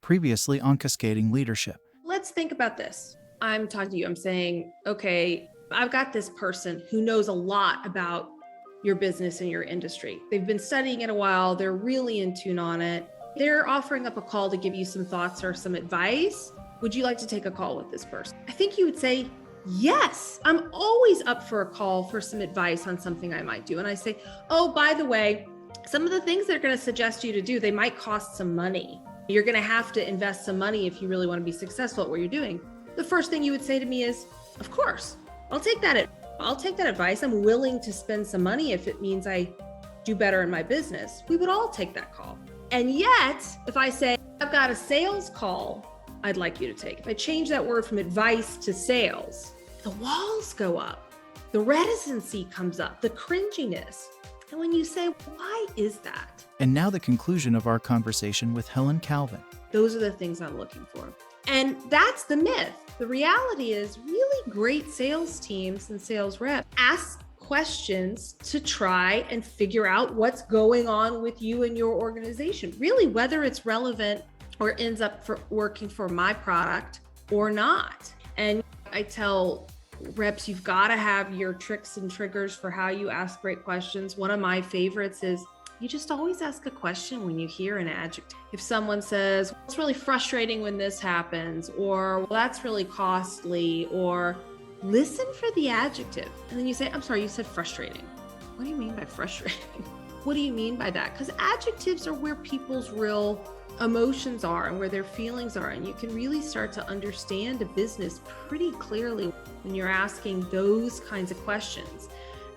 Previously on Cascading Leadership. Let's think about this. I'm talking to you. I'm saying, okay, I've got this person who knows a lot about your business and your industry. They've been studying it a while. They're really in tune on it. They're offering up a call to give you some thoughts or some advice. Would you like to take a call with this person? I think you would say, yes, I'm always up for a call for some advice on something I might do. And I say, oh, by the way, some of the things they're going to suggest you to do, they might cost some money. You're going to have to invest some money if you really want to be successful at what you're doing. The first thing you would say to me is, of course, I'll take that advice. I'm willing to spend some money if it means I do better in my business. We would all take that call. And yet, if I say, I've got a sales call I'd like you to take, if I change that word from advice to sales, the walls go up, the reticency comes up, the cringiness. And when you say, why is that? And now the conclusion of our conversation with Helen Calvin. Those are the things I'm looking for. And that's the myth. The reality is really great sales teams and sales reps ask questions to try and figure out what's going on with you and your organization, really, whether it's relevant or ends up working for my product or not. And I tell reps, you've got to have your tricks and triggers for how you ask great questions. One of my favorites is you just always ask a question when you hear an adjective. If someone says, well, it's really frustrating when this happens, or well, that's really costly, or listen for the adjective. And then you say, I'm sorry, you said frustrating. What do you mean by frustrating? What do you mean by that? Because adjectives are where people's real emotions are and where their feelings are. And you can really start to understand a business pretty clearly when you're asking those kinds of questions,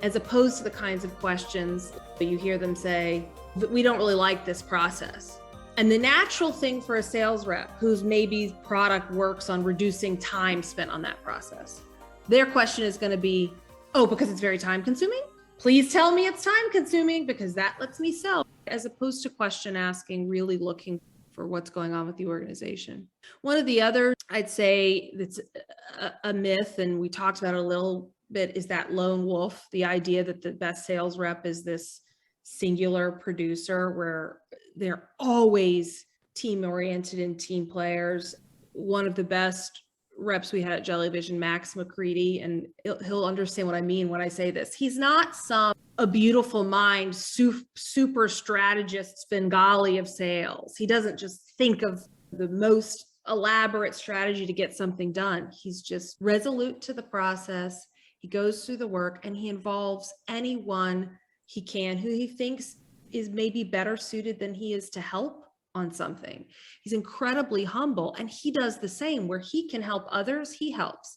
as opposed to the kinds of questions that you hear them say, that we don't really like this process. And the natural thing for a sales rep whose maybe product works on reducing time spent on that process, their question is going to be, oh, because it's very time consuming? Please tell me it's time consuming because that lets me sell, as opposed to question asking, really looking for what's going on with the organization. One of the other, I'd say that's a myth, and we talked about it a little bit, is that lone wolf, the idea that the best sales rep is this singular producer where they're always team oriented and team players. One of the best reps we had at Jellyvision, Max McCready, and he'll understand what I mean when I say this. He's not a beautiful mind, super strategist Svengali of sales. He doesn't just think of the most elaborate strategy to get something done. He's just resolute to the process. He goes through the work and he involves anyone he can who he thinks is maybe better suited than he is to help on something. He's incredibly humble, and he does the same. Where he can help others, he helps.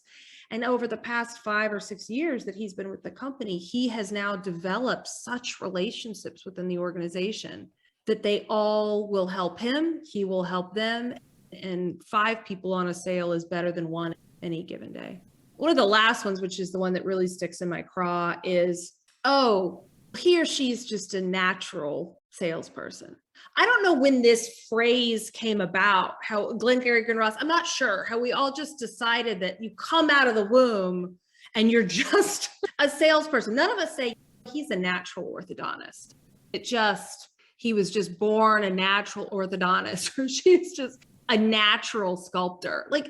And over the past 5 or 6 years that he's been with the company, he has now developed such relationships within the organization that they all will help him, he will help them, and 5 people on a sale is better than 1 any given day. One of the last ones, which is the one that really sticks in my craw, is, oh, he or she's just a natural salesperson. I don't know when this phrase came about, how Glengarry Glen Ross, I'm not sure, how we all just decided that you come out of the womb and you're just a salesperson. None of us say he's a natural orthodontist. He was just born a natural orthodontist, or she's just a natural sculptor. Like,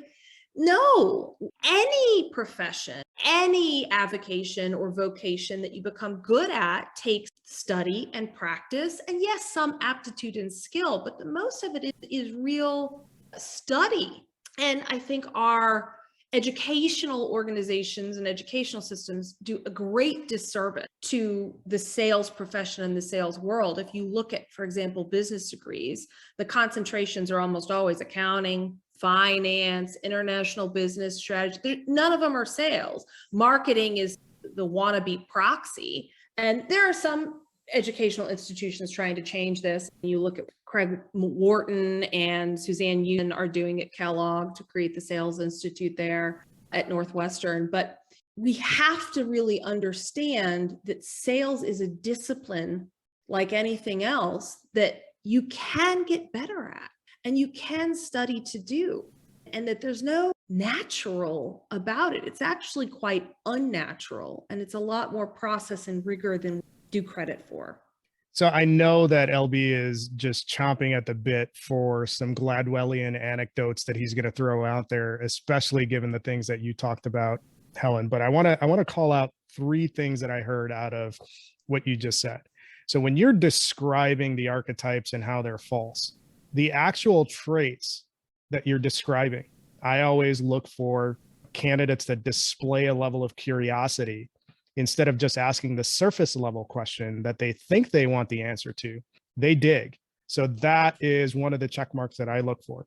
no, any profession, any avocation or vocation that you become good at takes study and practice, and yes, some aptitude and skill, but the most of it is real study. And I think our educational organizations and educational systems do a great disservice to the sales profession and the sales world. If you look at, for example, business degrees, the concentrations are almost always accounting, finance, international business strategy. None of them are sales. Marketing is the wannabe proxy. And there are some educational institutions trying to change this. You look at Craig Wharton and Suzanne Yoon are doing at Kellogg to create the Sales Institute there at Northwestern. But we have to really understand that sales is a discipline like anything else that you can get better at and you can study to do, and that there's no natural about it. It's actually quite unnatural, and it's a lot more process and rigor than we do credit for. So I know that LB is just chomping at the bit for some Gladwellian anecdotes that he's going to throw out there, especially given the things that you talked about, Helen. But I want to call out three things that I heard out of what you just said. So when you're describing the archetypes and how they're false, the actual traits that you're describing, I always look for candidates that display a level of curiosity instead of just asking the surface level question that they think they want the answer to. They dig. So that is one of the check marks that I look for.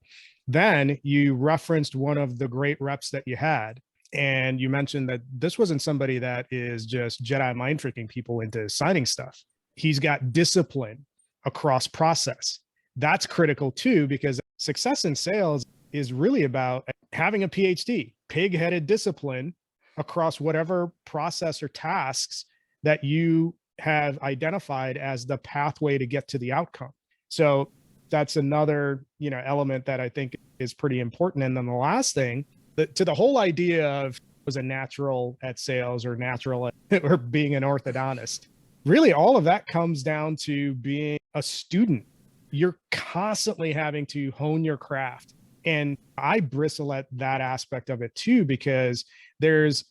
Then you referenced one of the great reps that you had, and you mentioned that this wasn't somebody that is just Jedi mind tricking people into signing stuff. He's got discipline across process. That's critical too, because success in sales is really about having a PhD, pig-headed discipline across whatever process or tasks that you have identified as the pathway to get to the outcome. So that's another, element that I think is pretty important. And then the last thing, to the whole idea of was a natural at sales or natural at, or being an orthodontist, really all of that comes down to being a student. You're constantly having to hone your craft. And I bristle at that aspect of it too, because there's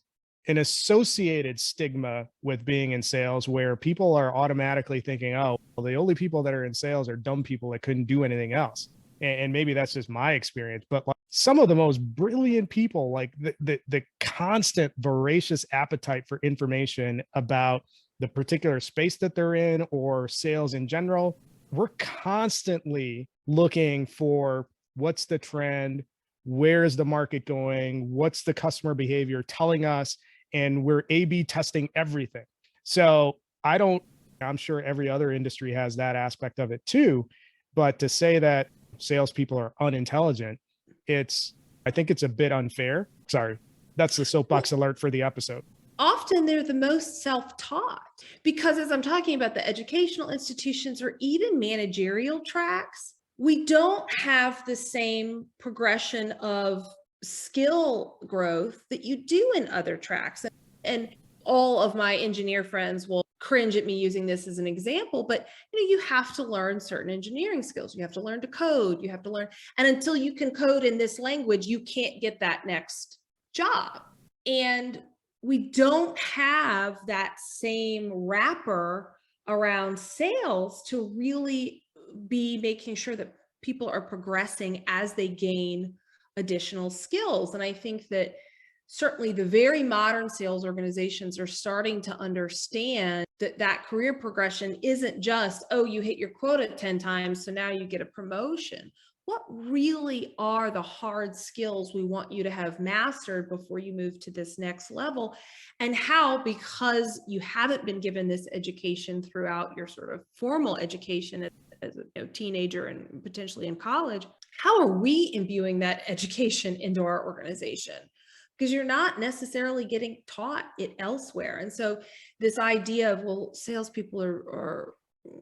an associated stigma with being in sales where people are automatically thinking, oh, well, the only people that are in sales are dumb people that couldn't do anything else. And maybe that's just my experience, but like some of the most brilliant people, like the constant voracious appetite for information about the particular space that they're in or sales in general, we're constantly looking for what's the trend, where is the market going, what's the customer behavior telling us, and we're A/B testing everything. So I'm sure every other industry has that aspect of it too, but to say that salespeople are unintelligent, I think it's a bit unfair. Sorry, that's the soapbox alert for the episode. Often they're the most self-taught, because as I'm talking about the educational institutions or even managerial tracks, we don't have the same progression of skill growth that you do in other tracks. And all of my engineer friends will cringe at me using this as an example, but you have to learn certain engineering skills. You have to learn to code, you have to learn, and until you can code in this language, you can't get that next job. And we don't have that same wrapper around sales to really be making sure that people are progressing as they gain additional skills. And I think that certainly the very modern sales organizations are starting to understand that career progression isn't just, oh, you hit your quota 10 times, so now you get a promotion. What really are the hard skills we want you to have mastered before you move to this next level? And how, because you haven't been given this education throughout your sort of formal education as a teenager and potentially in college, how are we imbuing that education into our organization? Because you're not necessarily getting taught it elsewhere. And so this idea of, well, salespeople are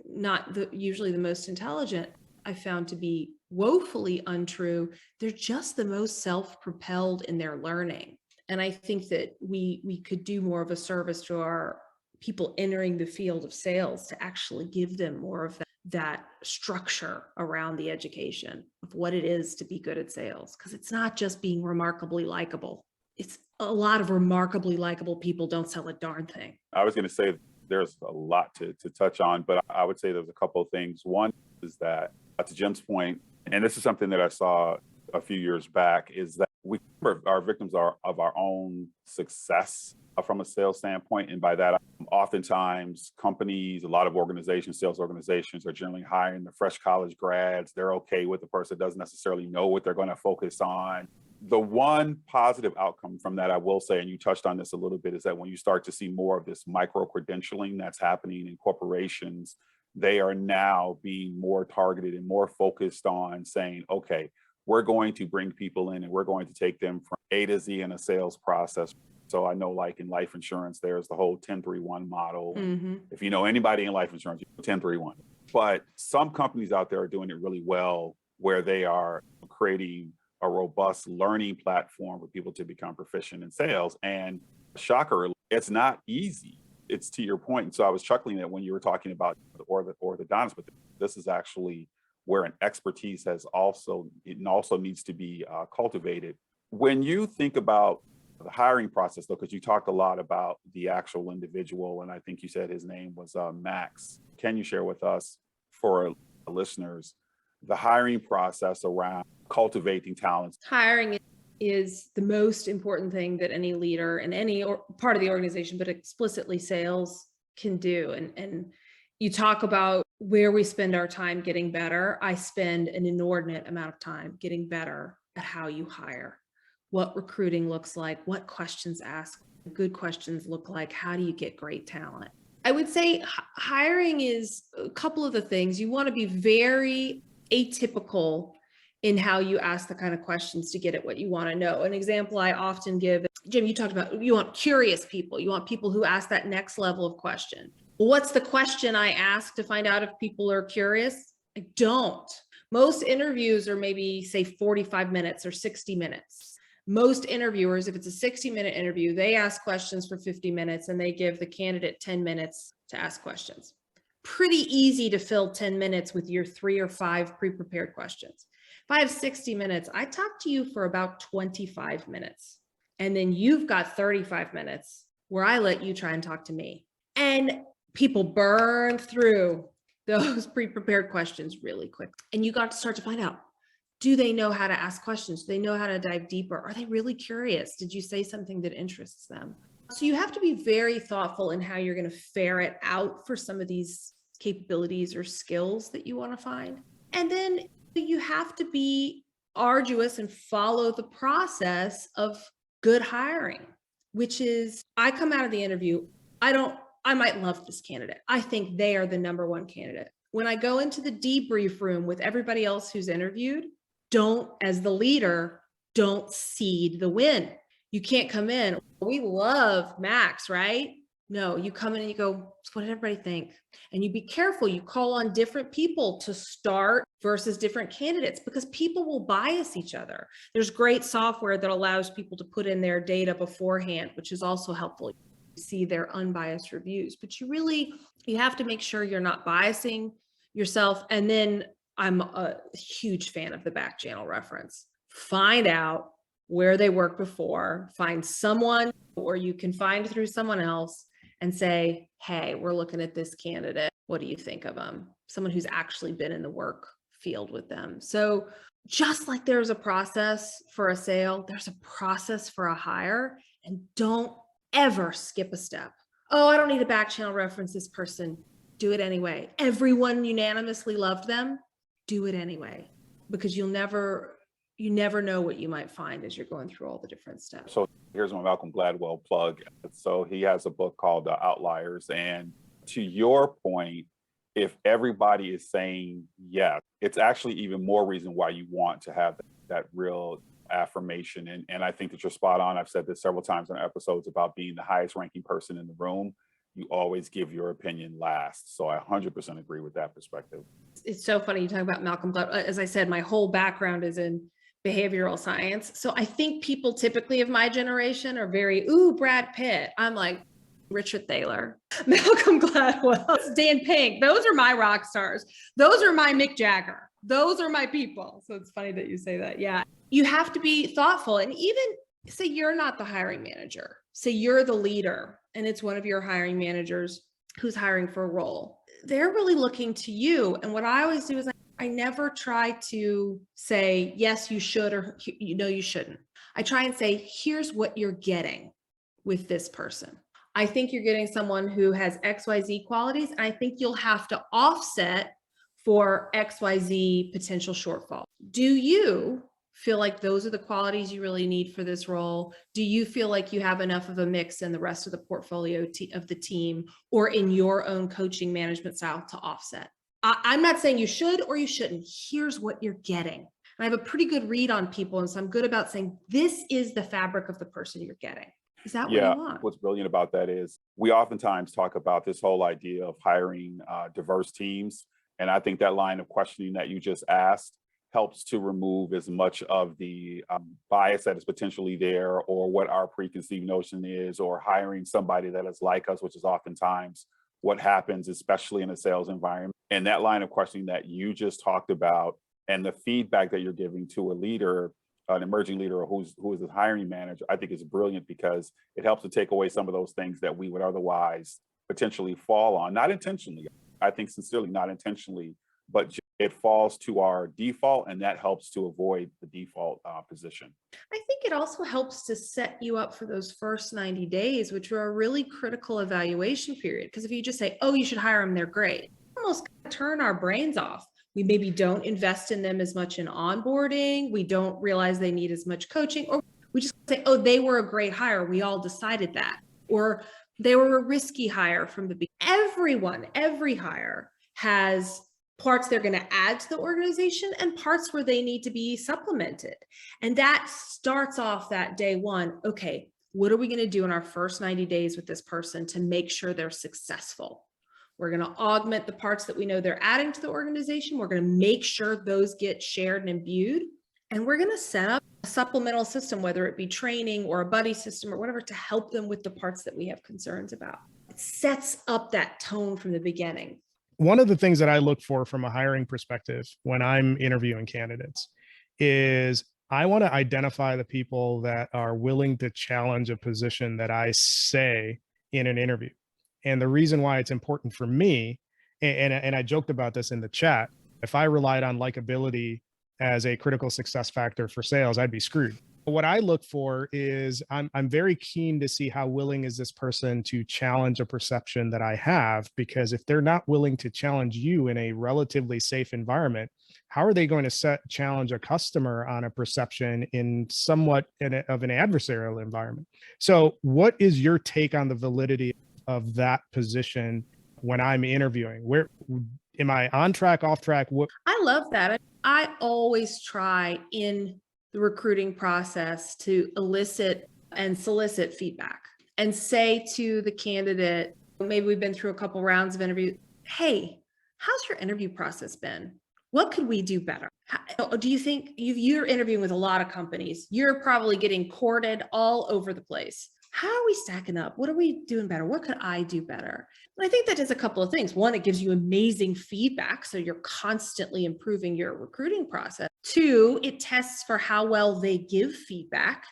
not usually the most intelligent, I found to be woefully untrue. They're just the most self-propelled in their learning. And I think that we could do more of a service to our people entering the field of sales to actually give them more of that structure around the education of what it is to be good at sales. Because it's not just being remarkably likable. It's a lot of remarkably likable people don't sell a darn thing. I was going to say there's a lot to touch on, but I would say there's a couple of things. One is that, to Jim's point, and this is something that I saw a few years back, is that we are victims of our own success from a sales standpoint. And by that, oftentimes companies, a lot of organizations, sales organizations are generally hiring the fresh college grads. They're okay with the person that doesn't necessarily know what they're going to focus on. The one positive outcome from that, I will say, and you touched on this a little bit, is that when you start to see more of this micro-credentialing that's happening in corporations, they are now being more targeted and more focused on saying, okay, we're going to bring people in and we're going to take them from A to Z in a sales process. So I know, like in life insurance, there's the whole 1031 model. Mm-hmm. If you know anybody in life insurance, you know 1031. But some companies out there are doing it really well, where they are creating a robust learning platform for people to become proficient in sales. And shocker, it's not easy it's to your point. And so I was chuckling at when you were talking about the orthodontist, but this is actually where an expertise also needs to be cultivated. When you think about the hiring process, though, because you talked a lot about the actual individual, and I think you said his name was Max. Can you share with us, for listeners, the hiring process around cultivating talents? Hiring is the most important thing that any leader in any part of the organization, but explicitly sales, can do. And you talk about where we spend our time getting better. I spend an inordinate amount of time getting better at how you hire, what recruiting looks like, what questions ask, good questions look like, how do you get great talent? I would say hiring is a couple of the things. You want to be very atypical in how you ask the kind of questions to get at what you want to know. An example I often give, Jim, you talked about, you want curious people. You want people who ask that next level of question. Well, what's the question I ask to find out if people are curious? I don't. Most interviews are maybe, say, 45 minutes or 60 minutes. Most interviewers, if it's a 60-minute interview, they ask questions for 50 minutes and they give the candidate 10 minutes to ask questions. Pretty easy to fill 10 minutes with your 3 or 5 pre-prepared questions. If I have 60 minutes, I talk to you for about 25 minutes. And then you've got 35 minutes where I let you try and talk to me. And people burn through those pre-prepared questions really quick. And you got to start to find out, do they know how to ask questions? Do they know how to dive deeper? Are they really curious? Did you say something that interests them? So you have to be very thoughtful in how you're going to ferret out for some of these capabilities or skills that you want to find. And then you have to be arduous and follow the process of good hiring, which is, I come out of the interview, I might love this candidate. I think they are the number one candidate. When I go into the debrief room with everybody else who's interviewed, as the leader, don't cede the win. You can't come in, we love Max, right? No, you come in and you go, what did everybody think? And you be careful. You call on different people to start versus different candidates, because people will bias each other. There's great software that allows people to put in their data beforehand, which is also helpful. You see their unbiased reviews, but you have to make sure you're not biasing yourself. And then I'm a huge fan of the back channel reference. Find out where they worked before, find someone, or you can find through someone else, and say, hey, we're looking at this candidate. What do you think of them? Someone who's actually been in the work field with them. So just like there's a process for a sale, there's a process for a hire, and don't ever skip a step. Oh, I don't need a back channel reference this person. Do it anyway. Everyone unanimously loved them. Do it anyway, because you never know what you might find as you're going through all the different steps. So here's my Malcolm Gladwell plug. So he has a book called Outliers. And to your point, if everybody is saying yes, it's actually even more reason why you want to have that real affirmation. And I think that you're spot on. I've said this several times in episodes about being the highest ranking person in the room. You always give your opinion last. So I 100% agree with that perspective. It's so funny you talk about Malcolm Gladwell. As I said, my whole background is in behavioral science. So I think people typically of my generation are very, Brad Pitt. I'm like, Richard Thaler, Malcolm Gladwell, Dan Pink. Those are my rock stars. Those are my Mick Jagger. Those are my people. So it's funny that you say that. Yeah. You have to be thoughtful. And even say you're not the hiring manager, say you're the leader, and it's one of your hiring managers who's hiring for a role. They're really looking to you. And what I always do is I never try to say, yes, you should, or you shouldn't. I try and say, here's what you're getting with this person. I think you're getting someone who has XYZ qualities, and I think you'll have to offset for XYZ potential shortfall. Do you feel like those are the qualities you really need for this role? Do you feel like you have enough of a mix in the rest of the portfolio of the team or in your own coaching management style to offset? I'm not saying you should or you shouldn't. Here's what you're getting. And I have a pretty good read on people. And so I'm good about saying, this is the fabric of the person you're getting. Is that what you want? What's brilliant about that is we oftentimes talk about this whole idea of hiring diverse teams. And I think that line of questioning that you just asked helps to remove as much of the bias that is potentially there, or what our preconceived notion is, or hiring somebody that is like us, which is oftentimes what happens, especially in a sales environment. And that line of questioning that you just talked about, and the feedback that you're giving to a leader, an emerging leader, or who is a hiring manager, I think is brilliant, because it helps to take away some of those things that we would otherwise potentially fall on, not intentionally. I think sincerely, not intentionally, but it falls to our default, and that helps to avoid the default position. I think it also helps to set you up for those first 90 days, which are a really critical evaluation period. Because if you just say, oh, you should hire them, they're great, almost turn our brains off. We maybe don't invest in them as much in onboarding. We don't realize they need as much coaching, or we just say, oh, they were a great hire. We all decided that. Or they were a risky hire from the beginning. Every hire has parts they're going to add to the organization and parts where they need to be supplemented. And that starts off that day one. Okay, what are we going to do in our first 90 days with this person to make sure they're successful? We're going to augment the parts that we know they're adding to the organization. We're going to make sure those get shared and imbued. And we're going to set up a supplemental system, whether it be training or a buddy system or whatever, to help them with the parts that we have concerns about. It sets up that tone from the beginning. One of the things that I look for from a hiring perspective when I'm interviewing candidates is I want to identify the people that are willing to challenge a position that I say in an interview. And the reason why it's important for me, and I joked about this in the chat, if I relied on likability as a critical success factor for sales, I'd be screwed. What I look for is I'm very keen to see how willing is this person to challenge a perception that I have, because if they're not willing to challenge you in a relatively safe environment, how are they going to challenge a customer on a perception in somewhat of an adversarial environment? So what is your take on the validity of that position when I'm interviewing? Where am I on track, off track? I love that. I always try in the recruiting process to elicit and solicit feedback and say to the candidate, maybe we've been through a couple rounds of interview. Hey, how's your interview process been? What could we do better? Do you think you're interviewing with a lot of companies? You're probably getting courted all over the place. How are we stacking up? What are we doing better? What could I do better? And I think that does a couple of things. One, it gives you amazing feedback, so you're constantly improving your recruiting process. Two, it tests for how well they give feedback,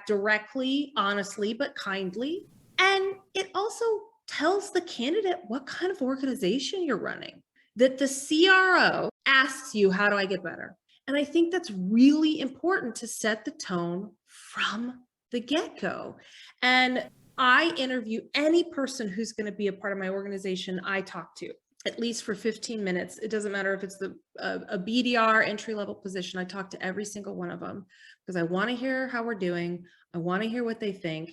directly, honestly, but kindly. And it also tells the candidate what kind of organization you're running, that the CRO asks you, how do I get better? And I think that's really important to set the tone from the get-go. And I interview any person who's going to be a part of my organization I talk to, at least for 15 minutes. It doesn't matter if it's a BDR entry-level position. I talk to every single one of them because I want to hear how we're doing. I want to hear what they think.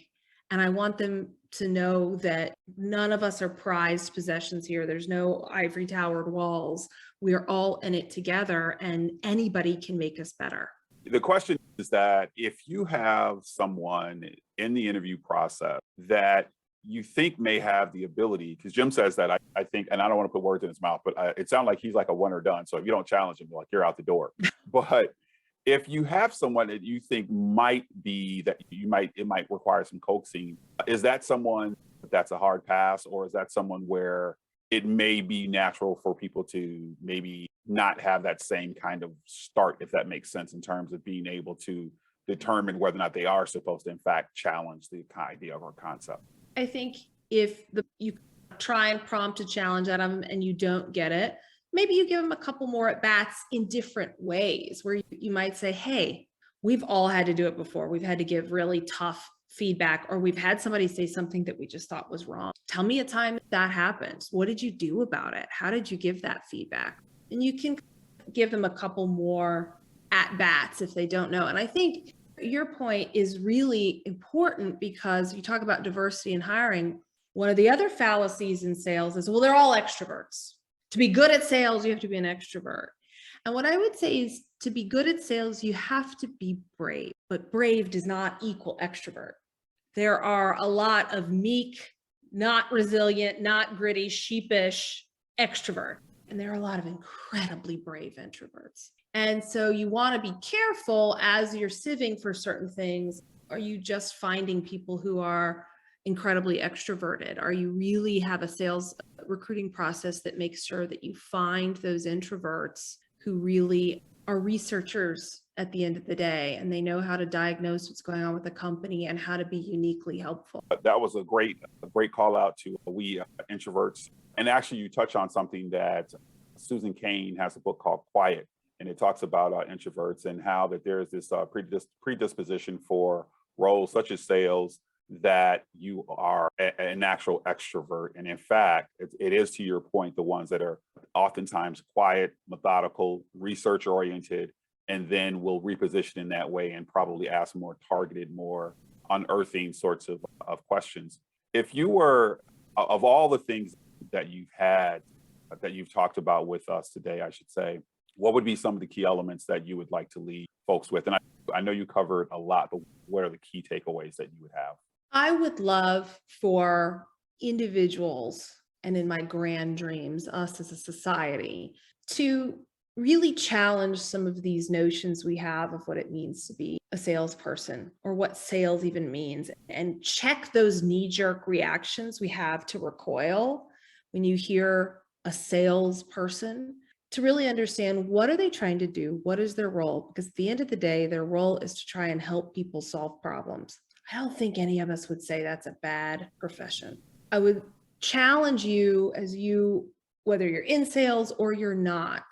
And I want them to know that none of us are prized possessions here. There's no ivory towered walls. We're all in it together, and anybody can make us better. The question is that if you have someone in the interview process that you think may have the ability, because Jim says that, I think, and I don't want to put words in his mouth, but it sounds like he's like a one or done. So if you don't challenge him, like, you're out the door. But if you have someone that you think might be that it might require some coaxing, is that someone that's a hard pass, or is that someone where it may be natural for people to maybe not have that same kind of start, if that makes sense, in terms of being able to determine whether or not they are supposed to, in fact, challenge the idea or concept? I think if you try and prompt a challenge at them and you don't get it, maybe you give them a couple more at bats in different ways, where you might say, hey, we've all had to do it before. We've had to give really tough feedback, or we've had somebody say something that we just thought was wrong. Tell me a time that happened. What did you do about it? How did you give that feedback? And you can give them a couple more at bats if they don't know. And I think your point is really important, because you talk about diversity in hiring. One of the other fallacies in sales is, well, they're all extroverts. To be good at sales, you have to be an extrovert. And what I would say is, to be good at sales, you have to be brave, but brave does not equal extrovert. There are a lot of meek, not resilient, not gritty, sheepish extrovert. And there are a lot of incredibly brave introverts. And so you want to be careful as you're sieving for certain things. Are you just finding people who are incredibly extroverted? Are you really have a sales recruiting process that makes sure that you find those introverts who really are researchers at the end of the day, and they know how to diagnose what's going on with the company and how to be uniquely helpful? That was a great call out to we introverts. And actually, you touch on something that Susan Cain has a book called Quiet, and it talks about introverts and how that there is this predisposition for roles such as sales that you are a natural extrovert. And in fact, it is, to your point, the ones that are oftentimes quiet, methodical, research oriented, and then will reposition in that way and probably ask more targeted, more unearthing sorts of questions. If you were, of all the things that you've had, that you've talked about with us today, I should say, what would be some of the key elements that you would like to leave folks with? And I know you covered a lot, but what are the key takeaways that you would have? I would love for individuals, and in my grand dreams, us as a society, to really challenge some of these notions we have of what it means to be a salesperson or what sales even means, and check those knee-jerk reactions we have to recoil when you hear a salesperson, to really understand what are they trying to do? What is their role? Because at the end of the day, their role is to try and help people solve problems. I don't think any of us would say that's a bad profession. I would challenge you, whether you're in sales or you're not,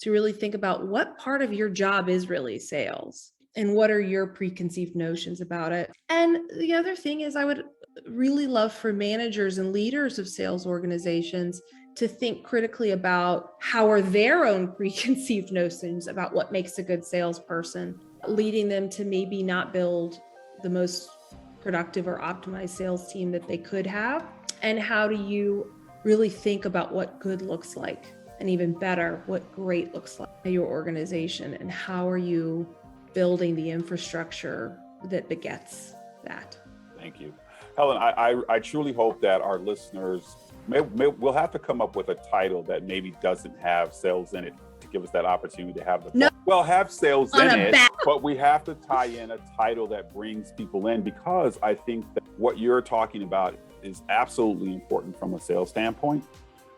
to really think about what part of your job is really sales and what are your preconceived notions about it. And the other thing is, I would really love for managers and leaders of sales organizations to think critically about how are their own preconceived notions about what makes a good salesperson, leading them to maybe not build the most productive or optimized sales team that they could have. And how do you really think about what good looks like, and even better, what great looks like in your organization, and how are you building the infrastructure that begets that? Thank you. Helen, I truly hope that our listeners we'll have to come up with a title that maybe doesn't have sales in it to give us that opportunity to have have sales in it, but we have to tie in a title that brings people in, because I think that what you're talking about is absolutely important from a sales standpoint.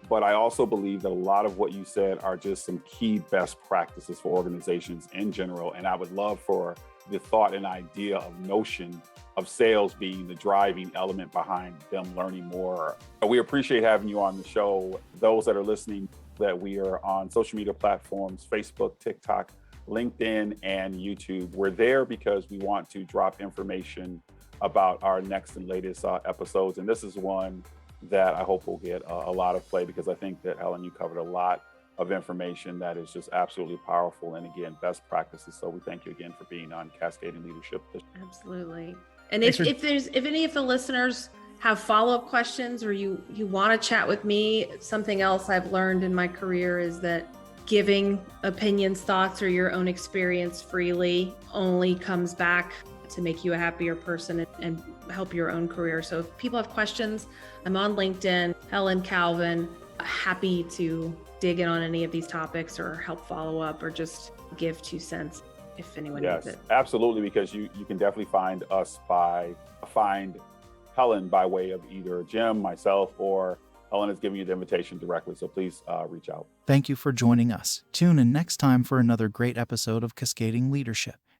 But I also believe that a lot of what you said are just some key best practices for organizations in general. And I would love for the thought and idea of notion of sales being the driving element behind them learning more. We appreciate having you on the show. Those that are listening, that we are on social media platforms, Facebook, TikTok, LinkedIn, and YouTube. We're there because we want to drop information about our next and latest episodes. And this is one that I hope will get a lot of play, because I think that, Helen, you covered a lot of information that is just absolutely powerful. And again, best practices. So we thank you again for being on Cascading Leadership. Absolutely. And if any of the listeners have follow-up questions, or you want to chat with me, something else I've learned in my career is that giving opinions, thoughts, or your own experience freely only comes back to make you a happier person and help your own career. So if people have questions, I'm on LinkedIn, Helen Calvin, happy to dig in on any of these topics or help follow up or just give 2 cents if anyone needs it. Absolutely, because you can definitely find Helen by way of either Jim, myself, or Helen is giving you the invitation directly. So please reach out. Thank you for joining us. Tune in next time for another great episode of Cascading Leadership.